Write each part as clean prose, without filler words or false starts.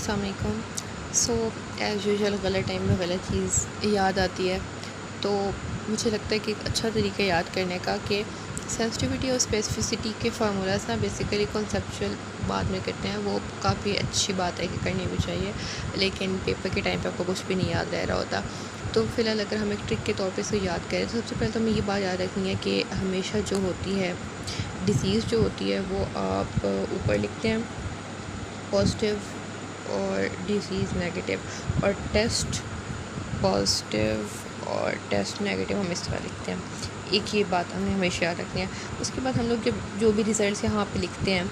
अस्सलाम वालेकुम। So as usual गलत टाइम में गलत चीज़ याद आती है, तो मुझे लगता है कि एक अच्छा तरीका याद करने का कि सेंसिटिविटी और स्पेसिफिसिटी के फार्मूलाज ना बेसिकली कॉन्सेप्चुअल बाद में करते हैं। वो काफ़ी अच्छी बात है कि करनी भी चाहिए, लेकिन पेपर के टाइम पे आपको कुछ भी नहीं याद रह रहा होता। तो फ़िलहाल अगर हम एक ट्रिक के तौर पे इसको याद करें तो सबसे पहले तो हमें ये बात याद रखनी है कि हमेशा जो होती है डिसीज़ जो होती है वो आप ऊपर लिखते हैं पॉजिटिव और डिसीज़ नेगेटिव, और टेस्ट पॉजिटिव और टेस्ट नेगेटिव हम इस तरह लिखते हैं। एक ये बात हमें हमेशा याद रखनी है। उसके बाद हम लोग जब जो भी रिज़ल्ट यहाँ पे लिखते हैं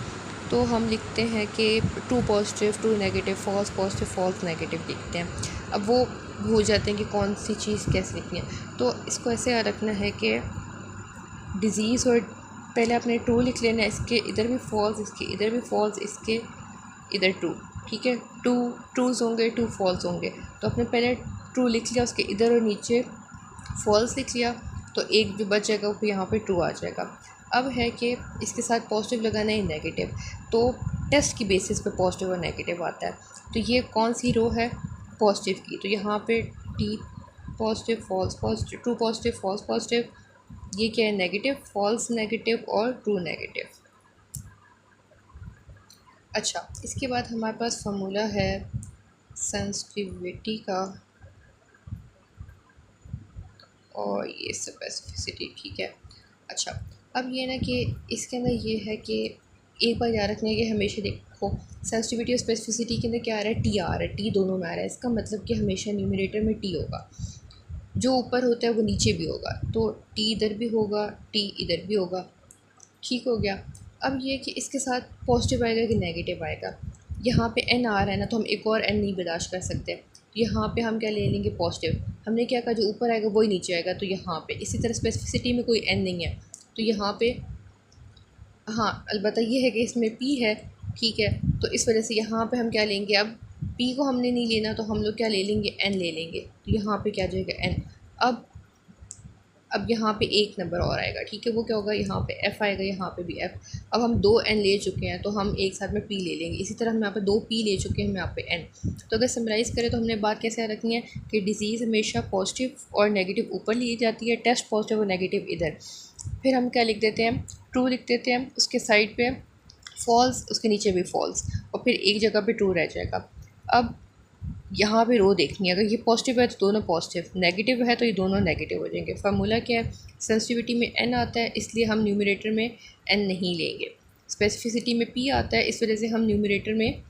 तो हम लिखते हैं कि true positive, true negative, false positive, false negative लिखते हैं। अब वो भूल जाते हैं कि कौन सी चीज़ कैसे लिखनी है। तो इसको ऐसे याद रखना है कि डिज़ीज़ और पहले आपने ट्रू लिख लेना है, इसके इधर भी फॉल्स, इसके इधर भी फॉल्स, इसके इधर ट्रू। ठीक है, टू ट्रूज़ होंगे, टू फॉल्स होंगे। तो आपने पहले ट्रू लिख लिया, उसके इधर और नीचे फॉल्स लिख लिया, तो एक जो बच जाएगा वो यहाँ पे ट्रू आ जाएगा। अब है कि इसके साथ पॉजिटिव लगाना है नेगेटिव, तो टेस्ट की बेसिस पे पॉजिटिव और नेगेटिव आता है। तो ये कौन सी रो है? पॉजिटिव की। तो यहाँ पे T positive, false positive, true positive, false positive. ये क्या है? नेगेटिव, फॉल्स नेगेटिव और ट्रू नेगेटिव। अच्छा, इसके बाद हमारे पास फार्मूला है सेंसिटिविटी का और ये स्पेसिफिसिटी। ठीक है। अच्छा, अब ये ना कि इसके अंदर ये है कि एक बार याद रखना है कि हमेशा देखो सेंसिटिविटी और स्पेसिफिसिटी के अंदर क्या आ रहा है? टी आ रहा है, टी दोनों में आ रहा है। इसका मतलब कि हमेशा न्यूमरेटर में टी होगा, जो ऊपर होता है वो नीचे भी होगा। तो टी इधर भी होगा, टी इधर भी होगा। ठीक हो गया। अब ये कि इसके साथ पॉजिटिव आएगा कि नेगेटिव आएगा। यहाँ पे एन आ रहा है ना, तो हम एक और एन नहीं बर्दाश्त कर सकते। यहाँ पे हम क्या ले लेंगे? पॉजिटिव। हमने क्या कहा, जो ऊपर आएगा वही नीचे आएगा, तो यहाँ पे इसी तरह स्पेसिफिसिटी में कोई एन नहीं है, तो यहाँ पे हाँ अलबत्ता ये है कि इसमें पी है। ठीक है, तो इस वजह से यहाँ पे हम क्या लेंगे? अब पी को हमने नहीं लेना, तो हम लोग क्या ले लेंगे? एन ले लेंगे। तो यहाँ पे क्या जाएगा? एन। अब यहाँ पे एक नंबर और आएगा। ठीक है, वो क्या होगा? यहाँ पे एफ़ आएगा, यहाँ पे भी एफ़। अब हम दो एन ले चुके हैं, तो हम एक साथ में पी ले लेंगे। इसी तरह हम यहाँ पे दो पी ले चुके हैं, हम यहाँ पे एन। तो अगर समराइज़ करें तो हमने बात कैसे रखनी है कि डिज़ीज़ हमेशा पॉजिटिव और नेगेटिव ऊपर ली जाती है, टेस्ट पॉजिटिव और नेगेटिव इधर। फिर हम क्या लिख देते हैं? ट्रू लिख देते हैं, उसके साइड पर फॉल्स, उसके नीचे भी फॉल्स, और फिर एक जगह पर ट्रू रह जाएगा। अब यहाँ पे रो देखनी है, अगर ये पॉजिटिव है तो दोनों पॉजिटिव, नेगेटिव है तो ये दोनों नेगेटिव हो जाएंगे। फार्मूला क्या है? सेंसिटिविटी में एन आता है, इसलिए हम न्यूमरेटर में एन नहीं लेंगे। स्पेसिफिसिटी में पी आता है, इस वजह से हम न्यूमरेटर में